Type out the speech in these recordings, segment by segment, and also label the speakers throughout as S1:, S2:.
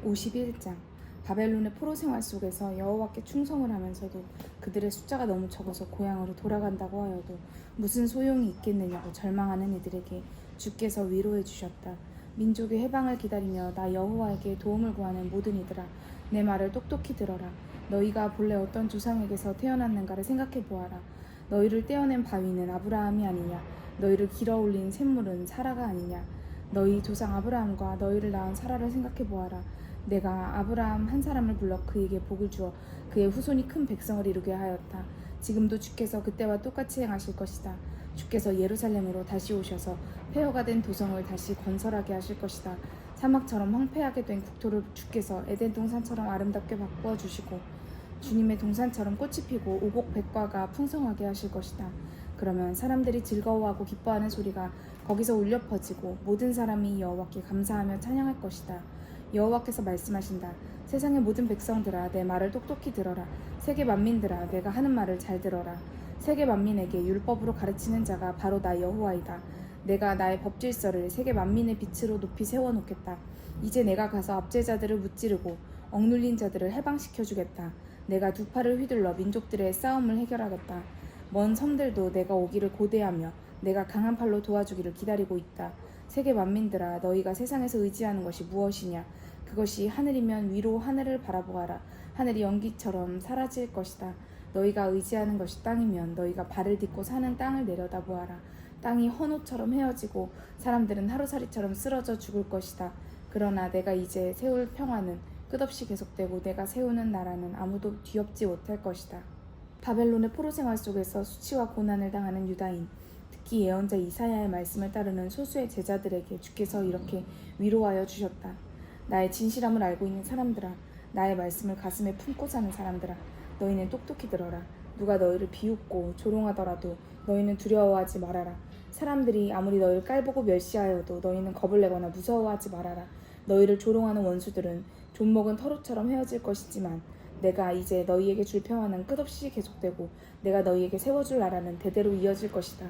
S1: 51장. 바벨론의 포로 생활 속에서 여호와께 충성을 하면서도 그들의 숫자가 너무 적어서 고향으로 돌아간다고 하여도 무슨 소용이 있겠느냐고 절망하는 이들에게 주께서 위로해 주셨다. 민족의 해방을 기다리며 나 여호와에게 도움을 구하는 모든 이들아, 내 말을 똑똑히 들어라. 너희가 본래 어떤 조상에게서 태어났는가를 생각해 보아라. 너희를 떼어낸 바위는 아브라함이 아니냐? 너희를 길어올린 샘물은 사라가 아니냐? 너희 조상 아브라함과 너희를 낳은 사라를 생각해 보아라. 내가 아브라함 한 사람을 불러 그에게 복을 주어 그의 후손이 큰 백성을 이루게 하였다. 지금도 주께서 그때와 똑같이 행하실 것이다. 주께서 예루살렘으로 다시 오셔서 폐허가 된 도성을 다시 건설하게 하실 것이다. 사막처럼 황폐하게 된 국토를 주께서 에덴 동산처럼 아름답게 바꾸어 주시고 주님의 동산처럼 꽃이 피고 오곡백과가 풍성하게 하실 것이다. 그러면 사람들이 즐거워하고 기뻐하는 소리가 거기서 울려 퍼지고 모든 사람이 여호와께 감사하며 찬양할 것이다. 여호와께서 말씀하신다. 세상의 모든 백성들아, 내 말을 똑똑히 들어라. 세계 만민들아, 내가 하는 말을 잘 들어라. 세계 만민에게 율법으로 가르치는 자가 바로 나 여호와이다. 내가 나의 법질서를 세계 만민의 빛으로 높이 세워놓겠다. 이제 내가 가서 압제자들을 무찌르고 억눌린 자들을 해방시켜주겠다. 내가 두 팔을 휘둘러 민족들의 싸움을 해결하겠다. 먼 섬들도 내가 오기를 고대하며 내가 강한 팔로 도와주기를 기다리고 있다. 세계 만민들아, 너희가 세상에서 의지하는 것이 무엇이냐? 그것이 하늘이면 위로 하늘을 바라보아라. 하늘이 연기처럼 사라질 것이다. 너희가 의지하는 것이 땅이면 너희가 발을 딛고 사는 땅을 내려다보아라. 땅이 헌옷처럼 헤어지고 사람들은 하루살이처럼 쓰러져 죽을 것이다. 그러나 내가 이제 세울 평화는 끝없이 계속되고 내가 세우는 나라는 아무도 뒤엎지 못할 것이다. 바벨론의 포로 생활 속에서 수치와 고난을 당하는 유다인, 특히 예언자 이사야의 말씀을 따르는 소수의 제자들에게 주께서 이렇게 위로하여 주셨다. 나의 진실함을 알고 있는 사람들아, 나의 말씀을 가슴에 품고 사는 사람들아, 너희는 똑똑히 들어라. 누가 너희를 비웃고 조롱하더라도 너희는 두려워하지 말아라. 사람들이 아무리 너희를 깔보고 멸시하여도 너희는 겁을 내거나 무서워하지 말아라. 너희를 조롱하는 원수들은 존먹은 털옷처럼 헤어질 것이지만 내가 이제 너희에게 줄 평화는 끝없이 계속되고 내가 너희에게 세워줄 나라는 대대로 이어질 것이다.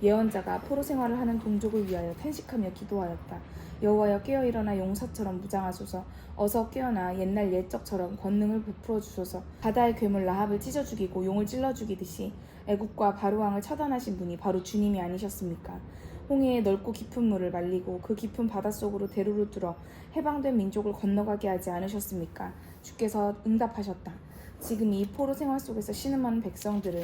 S1: 예언자가 포로 생활을 하는 동족을 위하여 탄식하며 기도하였다. 여호와여, 깨어 일어나 용사처럼 무장하소서. 어서 깨어나 옛날 옛적처럼 권능을 베풀어 주소서. 바다의 괴물 라합을 찢어 죽이고 용을 찔러 죽이듯이 애굽과 바로왕을 처단하신 분이 바로 주님이 아니셨습니까? 홍해의 넓고 깊은 물을 말리고 그 깊은 바닷속으로 대로를 뚫어 해방된 민족을 건너가게 하지 않으셨습니까? 주께서 응답하셨다. 지금 이 포로 생활 속에서 신음하는 백성들을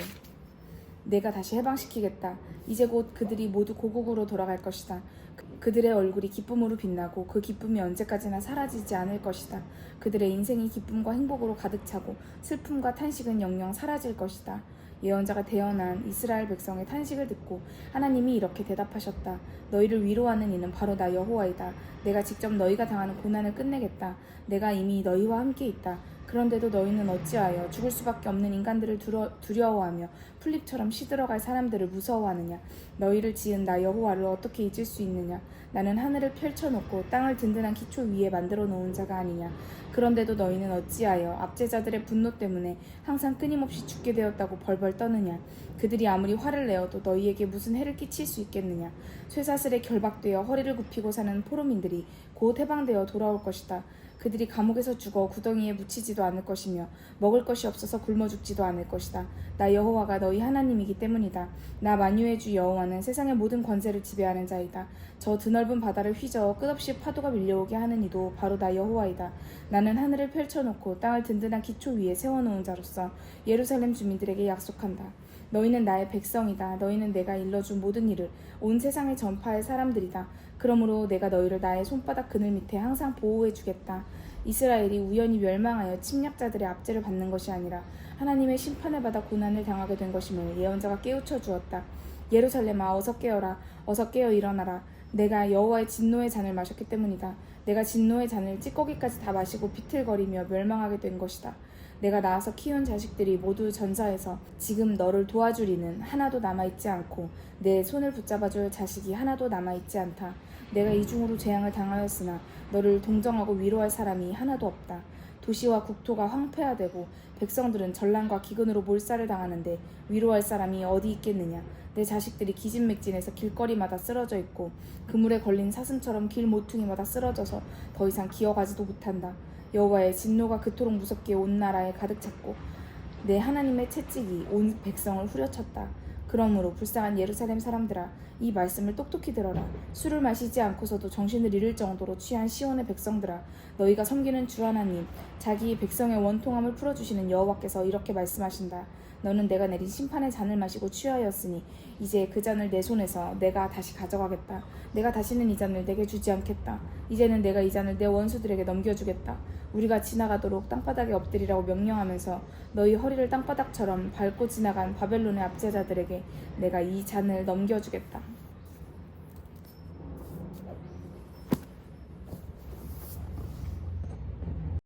S1: 내가 다시 해방시키겠다. 이제 곧 그들이 모두 고국으로 돌아갈 것이다. 그들의 얼굴이 기쁨으로 빛나고 그 기쁨이 언제까지나 사라지지 않을 것이다. 그들의 인생이 기쁨과 행복으로 가득 차고 슬픔과 탄식은 영영 사라질 것이다. 예언자가 대언한 이스라엘 백성의 탄식을 듣고 하나님이 이렇게 대답하셨다. 너희를 위로하는 이는 바로 나 여호와이다. 내가 직접 너희가 당하는 고난을 끝내겠다. 내가 이미 너희와 함께 있다. 그런데도 너희는 어찌하여 죽을 수밖에 없는 인간들을 두려워하며 풀잎처럼 시들어갈 사람들을 무서워하느냐? 너희를 지은 나 여호와를 어떻게 잊을 수 있느냐? 나는 하늘을 펼쳐놓고 땅을 든든한 기초 위에 만들어 놓은 자가 아니냐? 그런데도 너희는 어찌하여 압제자들의 분노 때문에 항상 끊임없이 죽게 되었다고 벌벌 떠느냐? 그들이 아무리 화를 내어도 너희에게 무슨 해를 끼칠 수 있겠느냐? 쇠사슬에 결박되어 허리를 굽히고 사는 포로민들이 곧 해방되어 돌아올 것이다. 그들이 감옥에서 죽어 구덩이에 묻히지도 않을 것이며 먹을 것이 없어서 굶어 죽지도 않을 것이다. 나 여호와가 너희 하나님이기 때문이다. 나 만유의 주 여호와는 세상의 모든 권세를 지배하는 자이다. 저 드넓은 바다를 휘저어 끝없이 파도가 밀려오게 하는 이도 바로 나 여호와이다. 나는 하늘을 펼쳐놓고 땅을 든든한 기초 위에 세워놓은 자로서 예루살렘 주민들에게 약속한다. 너희는 나의 백성이다. 너희는 내가 일러준 모든 일을 온 세상에 전파할 사람들이다. 그러므로 내가 너희를 나의 손바닥 그늘 밑에 항상 보호해 주겠다. 이스라엘이 우연히 멸망하여 침략자들의 압제를 받는 것이 아니라 하나님의 심판을 받아 고난을 당하게 된 것임을 예언자가 깨우쳐 주었다. 예루살렘아, 어서 깨어라. 어서 깨어 일어나라. 내가 여호와의 진노의 잔을 마셨기 때문이다. 내가 진노의 잔을 찌꺼기까지 다 마시고 비틀거리며 멸망하게 된 것이다. 내가 낳아서 키운 자식들이 모두 전사해서 지금 너를 도와줄 이는 하나도 남아있지 않고 내 손을 붙잡아줄 자식이 하나도 남아있지 않다. 내가 이중으로 재앙을 당하였으나 너를 동정하고 위로할 사람이 하나도 없다. 도시와 국토가 황폐화되고 백성들은 전란과 기근으로 몰살을 당하는데 위로할 사람이 어디 있겠느냐. 내 자식들이 기진맥진해서 길거리마다 쓰러져 있고 그물에 걸린 사슴처럼 길 모퉁이마다 쓰러져서 더 이상 기어가지도 못한다. 여호와의 진노가 그토록 무섭게 온 나라에 가득 찼고 내 하나님의 채찍이 온 백성을 후려쳤다. 그러므로 불쌍한 예루살렘 사람들아, 이 말씀을 똑똑히 들어라. 술을 마시지 않고서도 정신을 잃을 정도로 취한 시온의 백성들아, 너희가 섬기는 주 하나님, 자기 백성의 원통함을 풀어주시는 여호와께서 이렇게 말씀하신다. 너는 내가 내린 심판의 잔을 마시고 취하였으니 이제 그 잔을 내 손에서 내가 다시 가져가겠다. 내가 다시는 이 잔을 내게 주지 않겠다. 이제는 내가 이 잔을 내 원수들에게 넘겨주겠다. 우리가 지나가도록 땅바닥에 엎드리라고 명령하면서 너희 허리를 땅바닥처럼 밟고 지나간 바벨론의 압제자들에게 내가 이 잔을 넘겨주겠다.